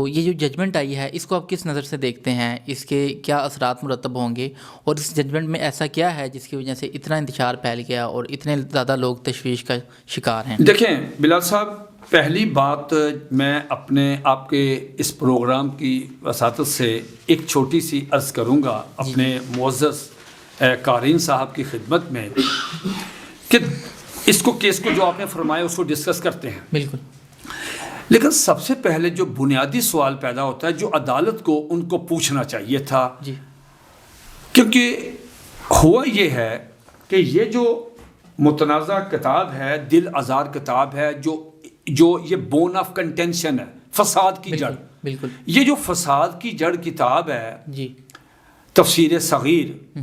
تو یہ جو ججمنٹ آئی ہے اس کو آپ کس نظر سے دیکھتے ہیں، اس کے کیا اثرات مرتب ہوں گے، اور اس ججمنٹ میں ایسا کیا ہے جس کی وجہ سے اتنا انتشار پھیل گیا اور اتنے زیادہ لوگ تشویش کا شکار ہیں؟ دیکھیں بلال صاحب، پہلی بات میں اپنے آپ کے اس پروگرام کی وساطت سے ایک چھوٹی سی عرض کروں گا اپنے معزز قارئین صاحب کی خدمت میں کہ اس کیس کو جو آپ نے فرمایا اس کو ڈسکس کرتے ہیں. بالکل. لیکن سب سے پہلے جو بنیادی سوال پیدا ہوتا ہے جو عدالت کو ان کو پوچھنا چاہیے تھا، کیونکہ ہوا یہ ہے کہ یہ جو متنازع کتاب ہے، دل آزار کتاب ہے، جو یہ بون آف کنٹینشن ہے، فساد کی جڑ. بالکل. یہ جو فساد کی جڑ کتاب ہے تفسیر صغیر،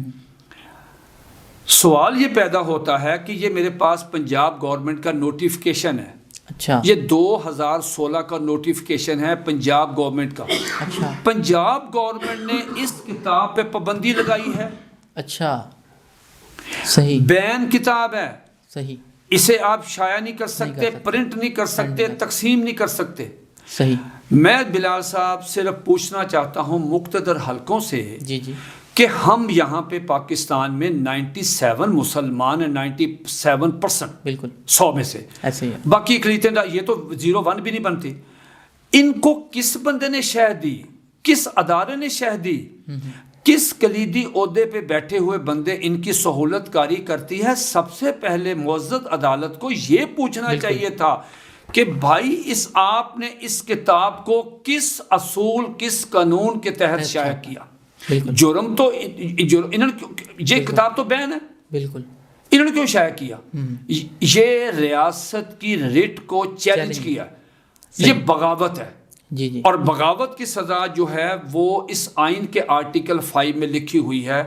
سوال یہ پیدا ہوتا ہے کہ یہ میرے پاس پنجاب گورنمنٹ کا نوٹیفیکیشن ہے. اچھا. یہ 2016 کا نوٹیفیکیشن ہے پنجاب گورنمنٹ کا. اچھا. پنجاب گورنمنٹ نے اس کتاب پہ پابندی لگائی ہے. اچھا. صحیح. بین کتاب ہے. صحیح. اسے آپ شائع نہیں کر سکتے، پرنٹ نہیں کر سکتے، تقسیم نہیں کر سکتے. صحیح. میں بلال صاحب صرف پوچھنا چاہتا ہوں مقتدر حلقوں سے کہ ہم یہاں پہ پاکستان میں 97 مسلمان ہیں، 97%. بالکل. 100 میں سے ایسے ہی. باقی اقلیتیں یہ تو 0-1 بھی نہیں بنتی. ان کو کس بندے نے شہ دی، کس ادارے نے شہ دی، کس کلیدی عہدے پہ بیٹھے ہوئے بندے ان کی سہولت کاری کرتی ہے؟ سب سے پہلے معزز عدالت کو یہ پوچھنا چاہیے تھا کہ بھائی آپ نے اس کتاب کو کس اصول، کس قانون کے تحت شائع کیا؟ جرم تو یہ کتاب تو بین ہے. بالکل. انہوں نے کیوں شائع کیا؟ یہ ریاست کی ریٹ کو چیلنج کیا. یہ بغاوت ہے. اور بغاوت کی سزا جو ہے وہ اس آئین کے آرٹیکل 5 میں لکھی ہوئی ہے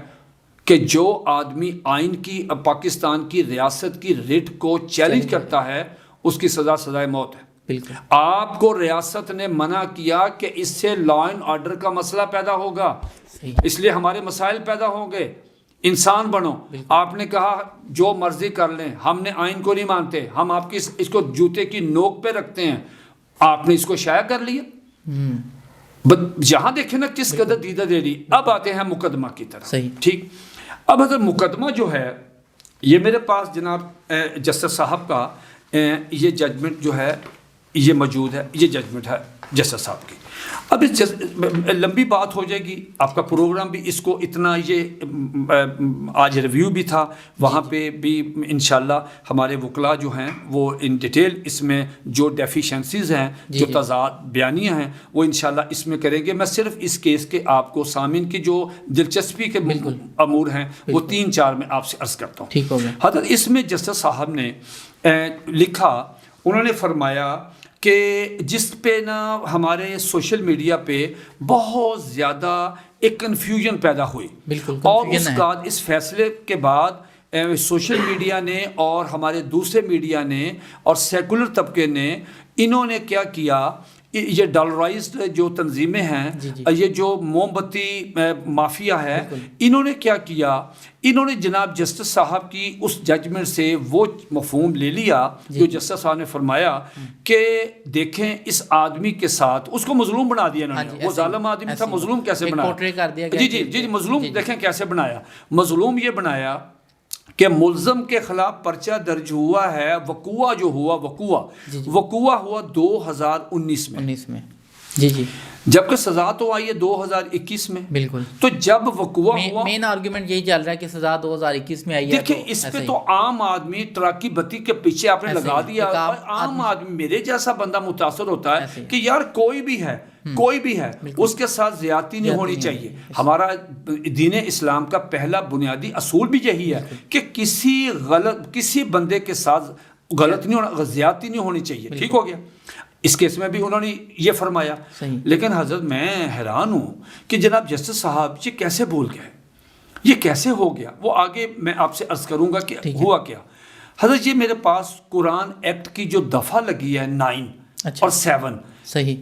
کہ جو آدمی آئین کی، پاکستان کی ریاست کی ریٹ کو چیلنج کرتا ہے اس کی سزا سزائے موت ہے. آپ کو ریاست نے منع کیا کہ اس سے لا اینڈ آرڈر کا مسئلہ پیدا ہوگا، اس لیے ہمارے مسائل پیدا ہوں گے. انسان بنو. آپ نے کہا جو مرضی کر لیں، ہم نے آئین کو نہیں مانتے، ہم آپ کی اس کو جوتے کی نوک پہ رکھتے ہیں. آپ نے اس کو شائع کر لیا. جہاں دیکھیں نا کس قدر دیدہ دے رہی. اب آتے ہیں مقدمہ کی طرف. ٹھیک. اب حضرت مقدمہ جو ہے یہ میرے پاس جناب جسٹس صاحب کا یہ ججمنٹ جو ہے یہ موجود ہے. یہ ججمنٹ ہے جسٹس صاحب کی. اب اس لمبی بات ہو جائے گی. آپ کا پروگرام بھی اس کو اتنا، یہ آج ریویو بھی تھا، وہاں پہ بھی انشاءاللہ ہمارے وکلاء جو ہیں وہ ان ڈیٹیل اس میں جو ڈیفیشنسیز ہیں، جو تضاد بیانیاں ہیں وہ انشاءاللہ اس میں کریں گے. میں صرف اس کیس کے آپ کو سامعین کی جو دلچسپی کے امور ہیں وہ 3-4 میں آپ سے عرض کرتا ہوں. حضرت اس میں جسٹس صاحب نے لکھا، انہوں نے فرمایا کہ جس پہ نا ہمارے سوشل میڈیا پہ بہت زیادہ ایک کنفیوژن پیدا ہوئی، اور اس کا اس فیصلے کے بعد سوشل میڈیا نے اور ہمارے دوسرے میڈیا نے اور سیکولر طبقے نے انہوں نے کیا کیا، یہ ڈالرائزڈ جو تنظیمیں ہیں، یہ جو موم بتی مافیا ہے، انہوں نے کیا کیا، انہوں نے جناب جسٹس صاحب کی اس ججمنٹ سے وہ مفہوم لے لیا جو جسٹس صاحب نے فرمایا کہ دیکھیں اس آدمی کے ساتھ اس کو مظلوم بنا دیا انہوں نے. وہ ظالم آدمی تھا، مظلوم کیسے بنایا؟ جی مظلوم دیکھیں کیسے بنایا. مظلوم یہ بنایا کہ ملزم کے خلاف پرچہ درج ہوا ہے، وقوع جو ہوا، وقوع ہوا 2019 میں. جبکہ سزا تو آئی ہے 2021 میں. بالکل. تو جب وقوع ہوا، مین آرگومنٹ یہی چل رہا ہے کہ سزا 2021 میں آئی ہے. دیکھیں اس پہ تو عام آدمی ٹرک کی بتی کے پیچھے آپ نے لگا دیا. عام آدمی میرے جیسا بندہ متاثر ہوتا ہے کہ یار کوئی بھی ہے اس کے ساتھ زیادتی نہیں ہونی چاہیے. ہمارا دین اسلام کا پہلا بنیادی اصول بھی یہی ہے کہ کسی بندے کے ساتھ غلط نہیں ہونا، زیادتی نہیں ہونی چاہیے. ٹھیک ہو گیا. اس کیس میں بھی انہوں نے یہ فرمایا. لیکن حضرت میں حیران ہوں کہ جناب جسٹس صاحب یہ کیسے بھول گئے، یہ کیسے ہو گیا. وہ آگے میں آپ سے عرض کروں گا کہ ہوا کیا. حضرت یہ میرے پاس قرآن ایکٹ کی جو دفعہ لگی ہے 9 اور 7، صحیح،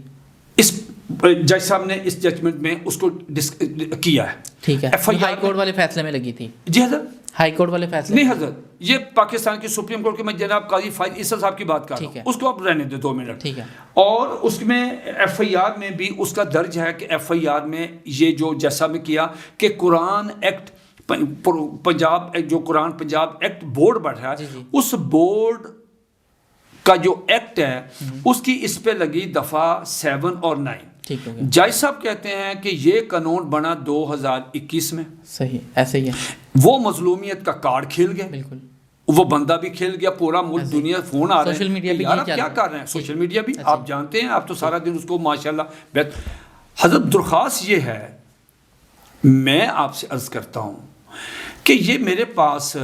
اس جج صاحب نے اس ججمنٹ میں اس کو کیا ہے. ٹھیک ہے. ہائی کورٹ والے فیصلے میں لگی تھی. جی حضرت ہائی کورٹ والے فیصلے نہیں حضرت، یہ پاکستان کی سپریم کورٹ کے میں جناب قاضی فائز عیسیٰ صاحب کی بات کر رہا ہوں، اس کو آپ رہنے دیں 2 منٹ. ٹھیک ہے. اور اس میں ایف آئی آر میں بھی اس کا درج ہے کہ ایف آئی آر میں یہ جو جیسا میں کیا کہ قرآن ایکٹ پنجاب جو قرآن پنجاب ایکٹ بورڈ بڑھا ہے، اس بورڈ کا جو ایکٹ ہے اس کی اس پہ لگی دفعہ 7 اور 9. جائز صاحب کہتے ہیں کہ یہ قانون بنا 2021 میں. صحیح، ایسے ہی ہے. وہ مظلومیت کا کارڈ کھیل گیا. بالکل. وہ بندہ بھی کھیل گیا، پورا ملک دنیا فون آ رہے ہیں، سوشل میڈیا بھی یار کیا کر رہے ہیں، سوشل میڈیا بھی آپ جانتے ہیں، آپ تو سارا دن اس کو ماشاءاللہ. حضرت درخواست یہ ہے، میں آپ سے عرض کرتا ہوں کہ یہ میرے پاس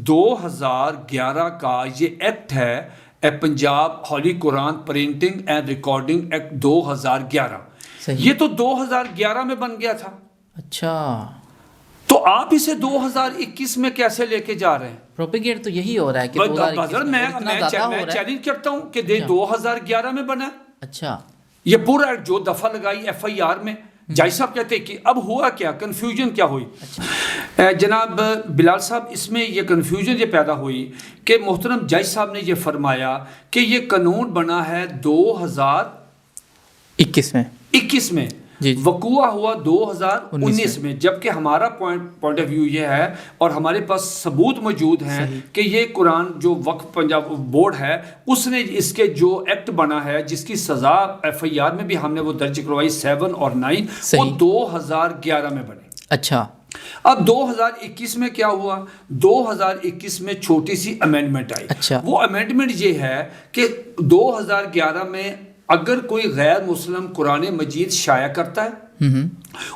2011 کا یہ ایکٹ ہے، پنجاب ہولی قرآن پرنٹنگ اینڈ ریکارڈنگ ایکٹ 2011. یہ تو 2011 میں بن گیا تھا. اچھا، تو آپ اسے 2021 میں کیسے لے کے جا رہے ہیں؟ پروپیگیٹ تو یہی ہو رہا ہے کہ میں چیلنج کرتا ہوں کہ 2011 میں بنا. اچھا، یہ پورا جو دفعہ لگائی ایف آئی آر میں. جائز صاحب کہتے ہیں کہ اب ہوا کیا، کنفیوژن کیا ہوئی. جناب بلال صاحب، اس میں یہ کنفیوژن یہ پیدا ہوئی کہ محترم جج صاحب نے یہ فرمایا کہ یہ قانون بنا ہے 2021 میں، وقوع ہوا 2019 میں، جبکہ ہمارا پوائنٹ آف ویو یہ ہے اور ہمارے پاس ثبوت موجود ہیں کہ یہ قرآن جو وقف پنجاب بورڈ ہے اس نے اس کے جو ایکٹ بنا ہے جس کی سزا ایف آئی آر میں بھی ہم نے وہ درج کروائی 7 اور 9، وہ 2011 میں بنے. اچھا، اب 2021 میں کیا ہوا؟ 2021 میں چھوٹی سی امینڈمنٹ آئی. اچھا، وہ امینڈمنٹ یہ ہے کہ 2011 میں اگر کوئی غیر مسلم قرآن مجید شائع کرتا ہے،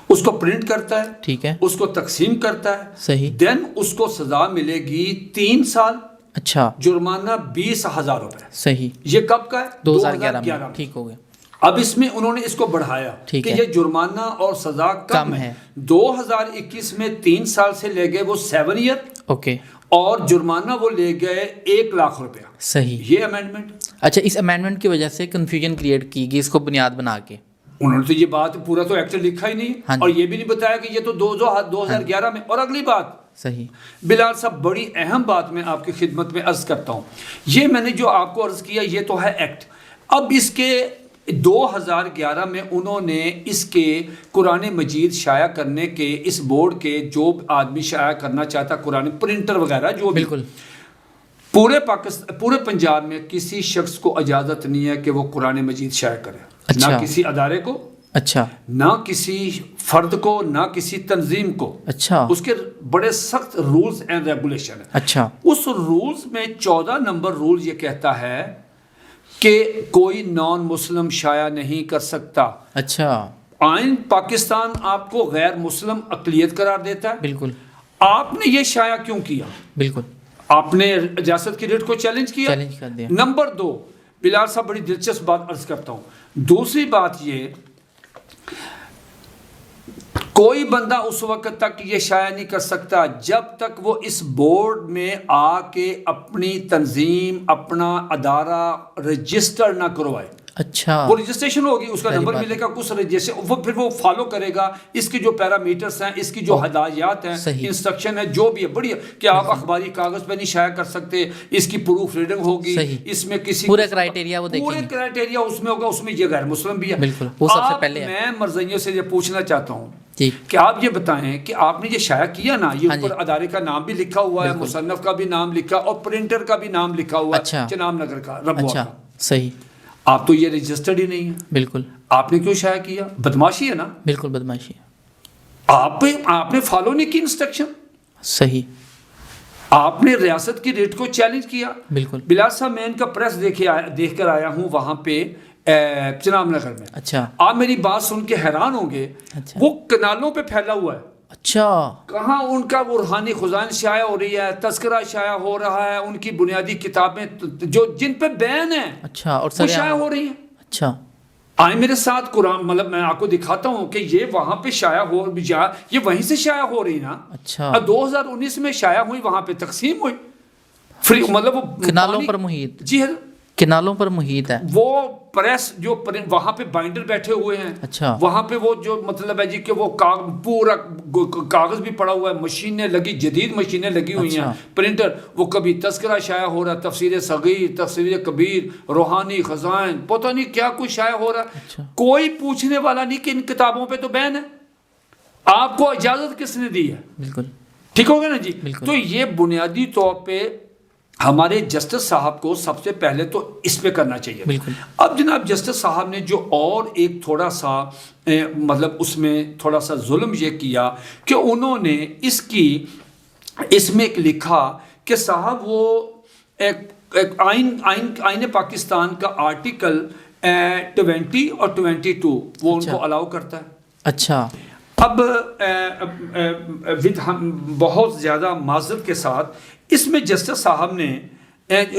اس کو پرنٹ کرتا ہے، ٹھیک ہے، اس کو تقسیم کرتا ہے، صحیح، دین اس کو سزا ملے گی 3 سال. اچھا، جرمانہ 20,000 روپے. صحیح. یہ کب کا ہے؟ 2011 میں. ٹھیک ہو گیا. اب اس میں انہوں نے اس کو بڑھایا کہ یہ جرمانہ اور سزا کم ہے. 2021 میں 3 سال سے لے گئے وہ 7 ایئر. اوکے. اور جرمانہ وہ لے گئے 1 لاکھ روپیہ. صحیح. یہ امینڈمنٹ. اچھا، اس امینڈمنٹ کی وجہ سے کنفیوژن کریٹ کی گئی اس کو بنیاد بنا کے. انہوں نے تو یہ بات پورا تو ایکٹ لکھا ہی نہیں اور یہ بھی نہیں بتایا کہ یہ تو 2011 میں. اور اگلی بات، صحیح بلال صاحب، بڑی اہم بات میں آپ کی خدمت میں عرض کرتا ہوں. یہ میں نے جو آپ کو عرض کیا یہ تو ہے ایکٹ. اب اس کے 2011 میں انہوں نے اس کے قرآن مجید شائع کرنے کے اس بورڈ کے جو آدمی شائع کرنا چاہتا قرآن پرنٹر وغیرہ جو بالکل پورے پنجاب میں کسی شخص کو اجازت نہیں ہے کہ وہ قرآن مجید شائع کرے. اچھا. نہ کسی ادارے کو، اچھا، نہ کسی فرد کو، نہ کسی تنظیم کو. اچھا. اس کے بڑے سخت رولز اینڈ ریگولیشن ہیں. اچھا. اس رولز میں 14 نمبر رول یہ کہتا ہے کہ کوئی نان مسلم شائع نہیں کر سکتا. اچھا. آئین پاکستان آپ کو غیر مسلم اقلیت قرار دیتا ہے. بالکل. آپ نے یہ شائع کیوں کیا؟ بالکل. آپ نے ریاست کی ریٹ کو چیلنج کیا. چیلنج کر دیا. نمبر 2، بلال صاحب بڑی دلچسپ بات عرض کرتا ہوں. دوسری بات یہ، کوئی بندہ اس وقت تک یہ شائع نہیں کر سکتا جب تک وہ اس بورڈ میں آ کے اپنی تنظیم، اپنا ادارہ رجسٹر نہ کروائے. اچھا. وہ رجسٹریشن ہوگی، اس کا نمبر ملے گا، کچھ رجسٹر، وہ پھر وہ فالو کرے گا. اس کی جو پیرامیٹرز ہیں، اس کی جو ہدایات ہیں، انسٹرکشن ہے، جو بھی ہے بڑی کہ آپ اخباری کاغذ پہ نہیں شائع کر سکتے. اس کی پروف ریڈنگ ہوگی، اس میں کسی پورا کرائٹیریا وہ دیکھیں گے، پورے کرائٹیریا اس میں ہوگا. اس میں یہ غیر مسلم بھی ہے. بالکل، وہ سب سے پہلے ہے. میں مرزائیوں سے یہ پوچھنا چاہتا ہوں کہ آپ یہ بتائیں کہ آپ نے یہ شائع کیا نا، یہ اوپر ادارے کا نام بھی لکھا ہوا ہے، مصنف کا بھی نام لکھا اور پرنٹر کا بھی نام لکھا ہوا ہے، چنام نگر کا، ربوہ کا. صحیح. آپ تو یہ رجسٹرڈ ہی نہیں ہے. بالکل. آپ نے کیوں شائع کیا؟ بدماشی ہے نا. بالکل بدماشی ہے. آپ نے فالو نہیں کی انسٹرکشن. صحیح. آپ نے ریاست کی ریٹ کو چیلنج کیا. بالکل. بلال صاحب، میں ان کا پریس دیکھ کر آیا ہوں وہاں پہ چنام نگر میں. اچھا. آپ میری بات سن کے حیران ہوں گے. وہ کنالوں پہ پھیلا ہوا ہے. اچھا. کہاں ان کا وہ روحانی خزائن شائع ہو رہی ہے، تذکرہ شائع ہو رہا ہے، ان کی بنیادی کتابیں جو جن پہ بین ہیں، اچھا، اور وہ شائع ہو رہی ہیں. اچھا. آئے میرے ساتھ قرآن، مطلب میں آپ کو دکھاتا ہوں کہ یہ وہاں پہ شائع ہو، یہ وہیں سے شائع ہو رہی نا. اچھا. 2019 میں شائع ہوئی، وہاں پہ تقسیم ہوئی، فری، مطلب وہ کنالوں پر محیط. جی کنالوں پر محیط ہے. وہ پریس جو وہاں پہ بائنڈر بیٹھے ہوئے ہیں. اچھا. وہاں پہ وہ جو مطلب ہے جی کہ وہ پورا کاغذ بھی پڑا ہوا ہے, مشینیں لگی, جدید مشینیں لگی ہوئی ہیں, پرنٹر, وہ کبھی تذکرہ شائع ہو رہا ہے, تفسیر صغیر, تفسیر کبیر, روحانی خزائن, پتہ نہیں کیا کچھ شائع ہو رہا ہے. کوئی پوچھنے والا نہیں کہ ان کتابوں پہ تو بین ہے, آپ کو اجازت کس نے دی ہے؟ بالکل ٹھیک ہو گیا نا جی. تو یہ بنیادی طور پہ ہمارے جسٹس صاحب کو سب سے پہلے تو اس پہ کرنا چاہیے. بالکل. اب جناب جسٹس صاحب نے جو اور ایک تھوڑا سا مطلب اس میں تھوڑا سا ظلم یہ کیا کہ انہوں نے اس میں ایک لکھا کہ صاحب وہ ایک آئین پاکستان کا آرٹیکل 20 اور 22 وہ ان کو الاؤ کرتا ہے. اچھا. اب بہت زیادہ معذرت کے ساتھ اس میں جسٹس صاحب نے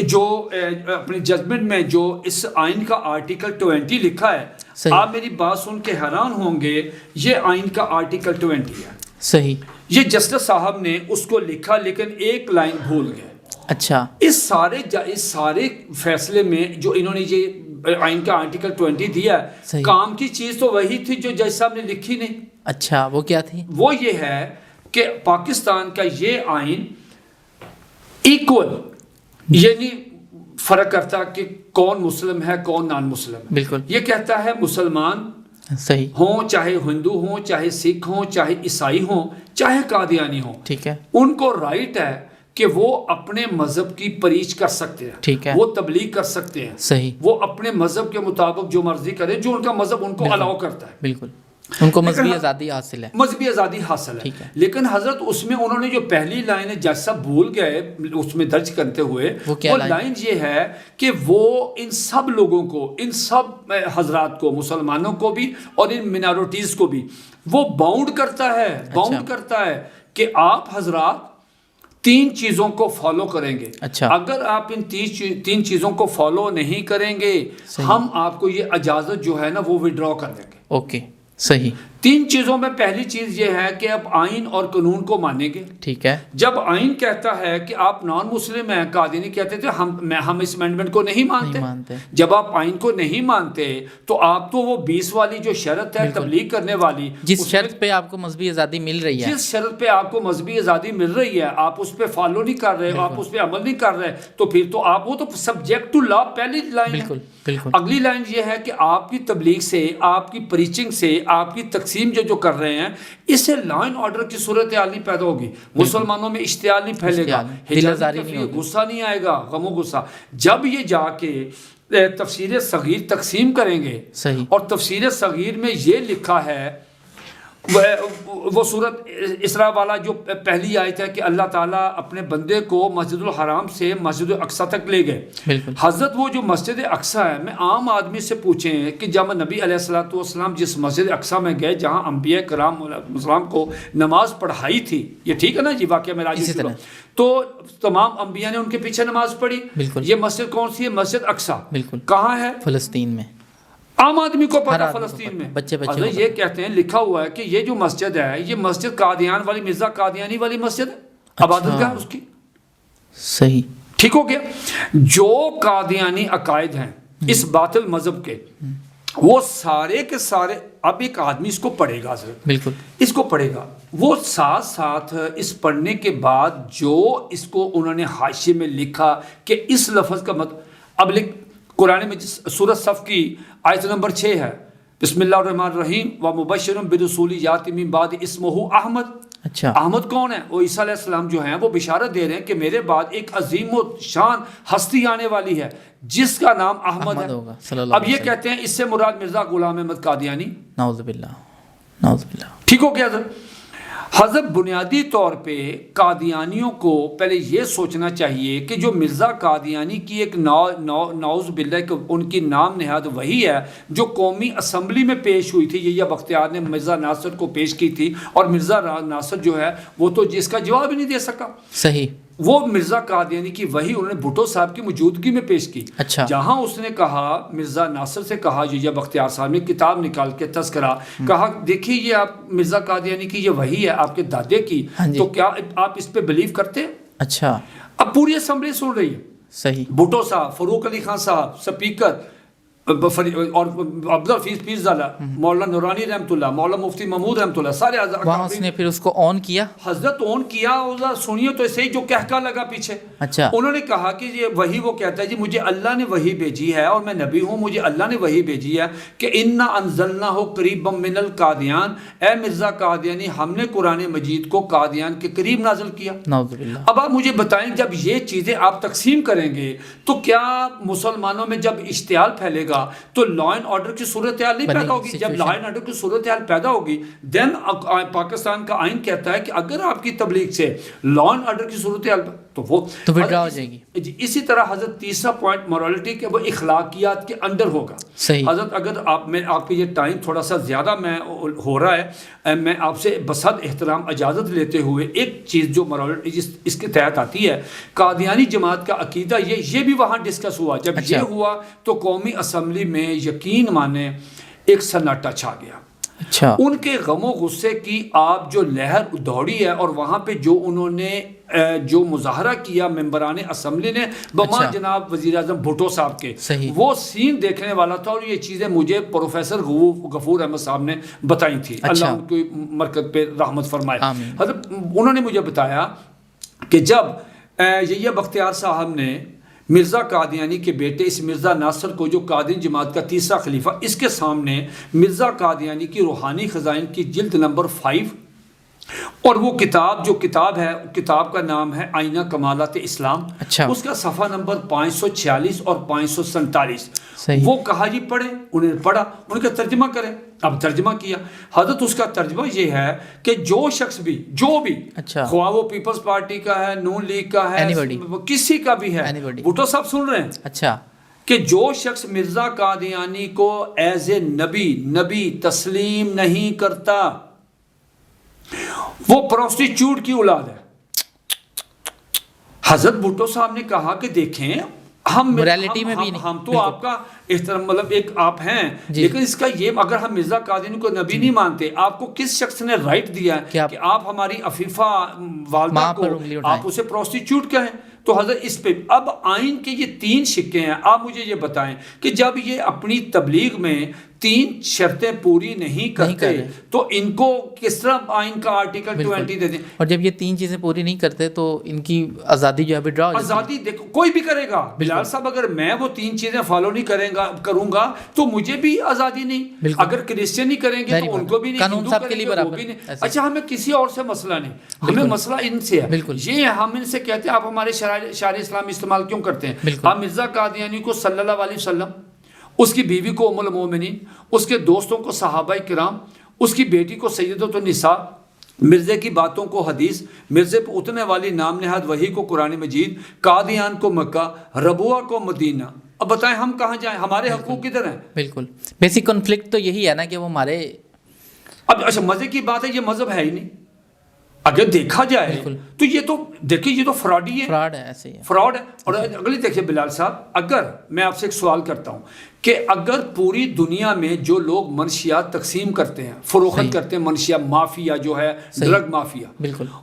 جو اپنی ججمنٹ میں جو اس آئین کا آرٹیکل 20 لکھا ہے, آپ میری بات سن کے حیران ہوں گے, یہ آئین کا آرٹیکل 20 ہے. صحیح. یہ جسٹس صاحب نے اس کو لکھا لیکن ایک لائن بھول گئے. اچھا. اس سارے فیصلے میں جو انہوں نے یہ آئین کا آرٹیکل 20 دیا ہے, کام کی چیز تو وہی تھی جو جج صاحب نے لکھی نہیں. اچھا, وہ کیا تھی؟ وہ یہ ہے کہ پاکستان کا یہ آئین ایکول, یہ نہیں فرق کرتا کہ کون مسلم ہے کون نان مسلم ہے. بالکل. یہ کہتا ہے مسلمان صحیح ہوں, چاہے ہندو ہوں, چاہے سکھ ہوں, چاہے عیسائی ہوں, چاہے قادیانی ہوں, ٹھیک ہے, ان کو رائٹ ہے کہ وہ اپنے مذہب کی پریچ کر سکتے ہیں. ٹھیک ہے. وہ تبلیغ کر سکتے ہیں. صحیح. وہ اپنے مذہب کے مطابق جو مرضی کرے, جو ان کا مذہب ان کو الاؤ کرتا ہے. بالکل. ان کو مذہبی آزادی حاصل ہے. مذہبی آزادی حاصل ہے. لیکن حضرت اس میں انہوں نے جو پہلی لائن جج صاحب بھول گئے اس میں درج کرتے ہوئے, وہ لائن یہ ہے کہ وہ ان سب لوگوں کو, ان سب حضرات کو, مسلمانوں کو بھی اور ان منارٹیز کو بھی وہ باؤنڈ کرتا ہے کہ آپ حضرات 3 چیزوں کو فالو کریں گے. اگر آپ ان 3 چیزوں کو فالو نہیں کریں گے, ہم آپ کو یہ اجازت جو ہے نا وہ وڈرا کر دیں گے. اوکے, صحیح. 3 چیزوں میں پہلی چیز یہ ہے کہ اب آئین اور قانون کو مانیں گے. ٹھیک ہے. جب آئین کہتا ہے کہ آپ نان مسلم ہیں, قادیانی کہتے تھے ہم اس امینڈمنٹ کو نہیں مانتے. جب آپ آئین کو نہیں مانتے تو آپ تو وہ 20 والی جو شرط ہے تبلیغ کرنے والی, جس شرط پہ آپ کو مذہبی آزادی مل رہی ہے, جس شرط پہ آپ کو مذہبی آزادی مل رہی ہے, آپ اس پہ فالو نہیں کر رہے, آپ اس پہ عمل نہیں کر رہے, تو پھر تو آپ وہ تو سبجیکٹ ٹو لا پہلی لائن ہے. اگلی لائن یہ ہے کہ آپ کی تبلیغ سے, آپ کی پریچنگ سے, آپ کی تقسیم جو کر رہے ہیں, اس سے لا اینڈ آرڈر کی صورتحال نہیں پیدا ہوگی. مسلمانوں میں اشتعال نہیں پھیلے گا, غصہ نہیں آئے گا, غم و غصہ. جب یہ جا کے تفسیر صغیر تقسیم کریں گے, اور تفسیر صغیر میں یہ لکھا ہے, وہ سورت اسراء والا جو پہلی آیت ہے کہ اللہ تعالیٰ اپنے بندے کو مسجد الحرام سے مسجد اقصی تک لے گئے. حضرت وہ جو مسجد اقصی ہے, میں عام آدمی سے پوچھیں کہ جب نبی علیہ الصلوۃ والسلام جس مسجد اقصی میں گئے جہاں انبیاء کرام السلام کو نماز پڑھائی تھی, یہ ٹھیک ہے نا جی, واقعہ معراج کی طرح, تو تمام انبیاء نے ان کے پیچھے نماز پڑھی. یہ مسجد کون سی ہے؟ مسجد اقصی. کہاں ہے؟ فلسطین میں. عام آدمی کو پتا فلسطین میں. حضرت یہ کہتے ہیں, لکھا ہوا ہے کہ یہ جو مسجد ہے یہ مسجد قادیان والی, مرزا قادیانی والی مسجد ہے, عبادت گاہ اس کی. صحیح. ٹھیک ہو گیا. جو قادیانی عقائد ہیں اس باطل مذہب کے, وہ سارے کے سارے, اب ایک آدمی اس کو پڑھے گا حضرت, بالکل اس کو پڑھے گا, وہ ساتھ ساتھ اس پڑھنے کے بعد جو اس کو انہوں نے حاشیے میں لکھا کہ اس لفظ کا مطلب, اب قرآن میں سورۃ صف کی آیت نمبر 6 ہے, بسم اللہ الرحمن الرحیم ومبشر برسول یاتی من بعد اسمہ احمد. اچھا, احمد کون ہے؟ وہ عیسیٰ علیہ السلام جو ہیں, وہ بشارت دے رہے ہیں کہ میرے بعد ایک عظیم و شان ہستی آنے والی ہے جس کا نام احمد ہے. اب یہ کہتے ہیں اس سے مراد مرزا غلام احمد قادیانی. نعوذ باللہ, نعوذ باللہ. ٹھیک ہو گیا حضرت. بنیادی طور پہ قادیانیوں کو پہلے یہ سوچنا چاہیے کہ جو مرزا قادیانی کی ایک نعوذ باللہ ان کی نام نہاد وہی ہے جو قومی اسمبلی میں پیش ہوئی تھی. یہ بختیار نے مرزا ناصر کو پیش کی تھی, اور مرزا ناصر جو ہے وہ تو جس کا جواب ہی نہیں دے سکا. صحیح. وہ مرزا قادیانی کی وہی انہوں نے بھٹو صاحب کی موجودگی میں پیش کی. اچھا. جہاں اس نے کہا, مرزا ناصر سے کہا, یہ بختیار صاحب نے کتاب نکال کے تذکرہ, کہا دیکھیے یہ آپ مرزا قادیانی کی یہ وہی ہے آپ کے دادے کی, تو کیا آپ اس پہ بلیو کرتے؟ اچھا. اب پوری اسمبلی سن رہی ہے. صحیح. بھٹو صاحب، فاروق علی خان صاحب سپیکر، اور عبدالحفیظ پیرزادہ، مولانا نورانی رحمۃ اللہ، مولانا مفتی محمود رحمۃ اللہ، سارے وہاں اس نے پھر اس کو آن کیا. حضرت آن کیا. سنیے تو ایسے ہی جو کہکا لگا پیچھے. اچھا. انہوں نے کہا کہ یہ وہی، وہ کہتا ہے جی مجھے اللہ نے وہی بھیجی ہے اور میں نبی ہوں، مجھے اللہ نے وہی بھیجی ہے کہ انا انزلناہ قریبا من القادیان، اے مرزا قادیانی ہم نے قرآن مجید کو قادیان کے قریب نازل کیا. نعوذ باللہ. اب آپ مجھے بتائیں جب یہ چیزیں آپ تقسیم کریں گے تو کیا مسلمانوں میں جب اشتعال پھیلے گا تو لا اینڈ آرڈر کی صورتحال نہیں پیدا ہوگی؟ جب لا اینڈ آرڈر کی صورتحال پیدا ہوگی دین پاکستان کا آئین کہتا ہے کہ اگر آپ کی تبلیغ سے لا اینڈ آرڈر کی صورتحال تو وہ تو وڈرا ہو جائے گی. اسی طرح حضرت تیسرا پوائنٹ مورالٹی کے وہ اخلاقیات کے اندر ہوگا. صحیح. حضرت اگر آپ کے یہ ٹائم تھوڑا سا زیادہ میں ہو رہا ہے، میں آپ سے بصد احترام اجازت لیتے ہوئے ایک چیز جو مورالٹی اس کے تحت آتی ہے، قادیانی جماعت کا عقیدہ یہ بھی وہاں ڈسکس ہوا. جب یہ ہوا تو قومی اسمبلی میں یقین مانے ایک سناٹا چھا گیا. اچھا. ان کے غم و غصے کی آپ جو لہر دوڑی ہے اور وہاں پہ جو انہوں نے جو مظاہرہ کیا ممبران اسمبلی نے بما جناب وزیر اعظم بھٹو صاحب کے، وہ سین دیکھنے والا تھا. اور یہ چیزیں مجھے پروفیسر غفور احمد صاحب نے بتائی تھی. اللہ ان کی مرکز پہ رحمت فرمائے. حضرت انہوں نے مجھے بتایا کہ جب یہ بختیار صاحب نے مرزا قادیانی کے بیٹے اس مرزا ناصر کو، جو قادیان جماعت کا تیسرا خلیفہ، اس کے سامنے مرزا قادیانی کی روحانی خزائن کی جلد نمبر 5 اور وہ جو کتاب ہے، کتاب کا نام ہے آئینہ کمالات اسلام. اچھا. اس کا صفحہ نمبر 546 اور 547. وہ کہا جی پڑھیں. انہیں پڑھا، ان کا ترجمہ کریں. اب ترجمہ کیا. حضرت اس کا ترجمہ یہ ہے کہ جو شخص بھی خواہ وہ پیپلز پارٹی کا ہے، نون لیگ کا ہے، کسی کا بھی ہے، بھٹو صاحب سن رہے ہیں. اچھا. کہ جو شخص مرزا قادیانی کو ایز اے نبی تسلیم نہیں کرتا وہ پروسٹیچیوٹ کی اولاد ہے. حضرت بھٹو صاحب نے کہا کہ دیکھیں ہم تو آپ کا احترام، مطلب ایک آپ ہیں، لیکن اس کا یہ اگر ہم مرزا قادیانی کو نبی نہیں مانتے، آپ کو کس شخص نے رائٹ دیا ہے کہ آپ ہماری عفیفہ والدہ کو آپ اسے پروسٹیچیوٹ کہیں؟ تو حضرت اس پہ اب آئین کے یہ 3 شقیں ہیں. آپ مجھے یہ بتائیں کہ جب یہ اپنی تبلیغ میں 3 شرطیں پوری نہیں کرتے تو ان کو کس طرح آئین کا آرٹیکل 20 دے دیں؟ اور جب یہ 3 چیزیں پوری نہیں کرتے تو ان کی آزادی جو ہے وڈرا ہو جاتی ہے. آزادی دیکھو کوئی بھی کرے گا. بلال صاحب اگر میں وہ 3 چیزیں فالو نہیں کروں گا تو مجھے بھی آزادی نہیں. اگر کرسچن نہیں کریں گے تو ان کو بھی نہیں، قانون صاحب کے لیے برابر. اچھا ہمیں کسی اور سے مسئلہ نہیں، ہمیں مسئلہ ان سے ہے. یہ ہم ان سے کہتے ہیں آپ ہمارے شعار اسلام استعمال کیوں کرتے ہیں؟ آپ مرزا قادیانی کو صلی اللہ علیہ وسلم، اس کی بیوی کو ام المومنین، اس کے دوستوں کو صحابہ کرام، اس کی بیٹی کو سیدۃ النساء، مرزے کی باتوں کو حدیث، مرزے پہ اترنے والی نام نہاد وحی کو قرآن مجید، قادیان کو مکہ، ربوہ کو مدینہ. اب بتائیں ہم کہاں جائیں؟ ہمارے حقوق کدھر ہیں؟ بالکل بیسک کنفلکٹ تو یہی ہے نا کہ وہ ہمارے. اب اچھا مزے کی بات ہے یہ مذہب ہے ہی نہیں. اگر دیکھا جائے تو یہ تو دیکھیں یہ تو فراڈ ہی ہے. فراڈ ہے، ایسے ہی فراڈ ہے. اور اگلی دیکھیں بلال صاحب، اگر میں آپ سے ایک سوال کرتا ہوں کہ اگر پوری دنیا میں جو لوگ منشیات تقسیم کرتے ہیں، فروخت کرتے ہیں، منشیات مافیا جو ہے، ڈرگ مافیا،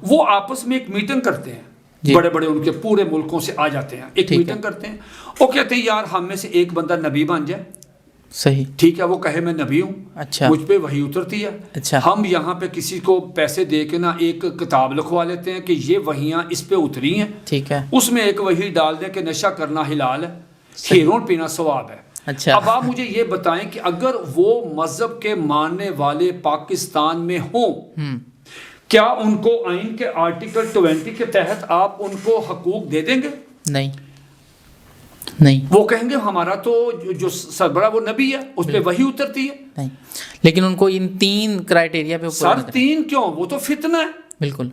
وہ آپس میں ایک میٹنگ کرتے ہیں. بڑے بڑے ان کے پورے ملکوں سے آ جاتے ہیں، ایک میٹنگ کرتے ہیں. وہ کہتے ہیں یار ہم میں سے ایک بندہ نبی بن جائے. صحیح. ٹھیک ہے، وہ کہے میں نبی ہوں. اچھا. مجھ پہ وحی اترتی ہے. اچھا. ہم یہاں پہ کسی کو پیسے دے کے نا ایک کتاب لکھوا لیتے ہیں کہ یہ وحیاں اس پہ اتری ہیں. ٹھیک ہے. اس میں ایک وحی ڈال دیں کہ نشہ کرنا حلال ہے، ہیرون پینا ثواب ہے. اچھا. اب آپ مجھے یہ بتائیں کہ اگر وہ مذہب کے ماننے والے پاکستان میں ہوں، کیا ان کو آئین کے آرٹیکل 20 کے تحت آپ ان کو حقوق دے دیں گے؟ نہیں. وہ کہیں گے ہمارا تو جو سربراہ وہ نبی ہے، اس پہ وحی اترتی ہے. نہیں، لیکن ان کو ان 3 کرائٹیریا پہ سر 3 کیوں؟ وہ تو فتنہ ہے. بالکل.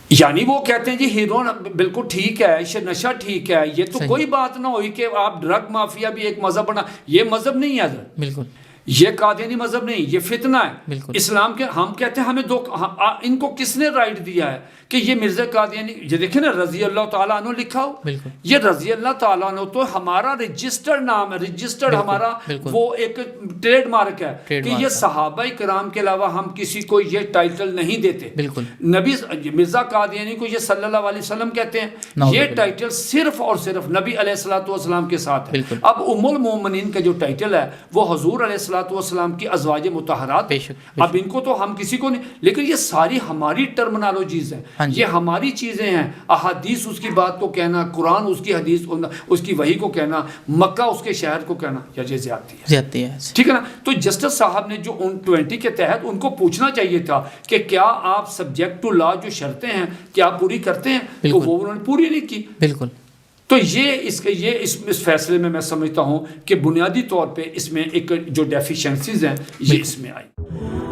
یعنی وہ کہتے ہیں جی ہیرون بالکل ٹھیک ہے، نشہ ٹھیک ہے، یہ تو کوئی بات نہ ہوئی کہ آپ ڈرگ مافیا بھی ایک مذہب بنا. یہ مذہب نہیں ہے. بالکل. یہ قادیانی مذہب نہیں، یہ فتنہ ہے بالکل۔ اسلام کے. ہم کہتے ہیں ہمیں ان کو کس نے رائٹ دیا ہے کہ یہ مرزا قادیانی، یہ دیکھیں نا رضی اللہ تعالیٰ عنہ لکھا ہو، بالکل یہ رضی اللہ تعالیٰ عنہ تو ہمارا رجسٹرڈ نام ہے، رجسٹرڈ ہمارا وہ ایک ٹریڈ مارک ہے کہ یہ صحابہ کرام کے علاوہ ہم کسی کو یہ ٹائٹل نہیں دیتے. بالکل. نبی مرزا قادیانی کو یہ صلی اللہ علیہ وسلم کہتے ہیں، یہ ٹائٹل صرف اور صرف نبی علیہ الصلوۃ والسلام کے ساتھ ہے. اب ام المومنین کا جو ٹائٹل ہے وہ حضور علیہ الصلوۃ والسلام کی ازواج مطہرات. اب ان کو تو ہم کسی کو نہیں، لیکن یہ ساری ہماری ٹرمنالوجیز ہیں، یہ ہماری چیزیں ہیں. احادیث اس کی بات کو کہنا، قرآن اس کی حدیث اس کی وحی کو کہنا، مکہ اس کے شہر کو کہنا، یا یہ زیادتی ہے. ٹھیک ہے نا. تو جسٹس صاحب نے جو 20 کے تحت ان کو پوچھنا چاہیے تھا کہ کیا آپ سبجیکٹ ٹو لا جو شرطیں ہیں کیا پوری کرتے ہیں، تو وہ انہوں نے پوری نہیں کی. بالکل. تو یہ اس فیصلے میں سمجھتا ہوں کہ بنیادی طور پہ اس میں ایک جو ڈیفیشنسیز ہیں یہ اس میں آئی.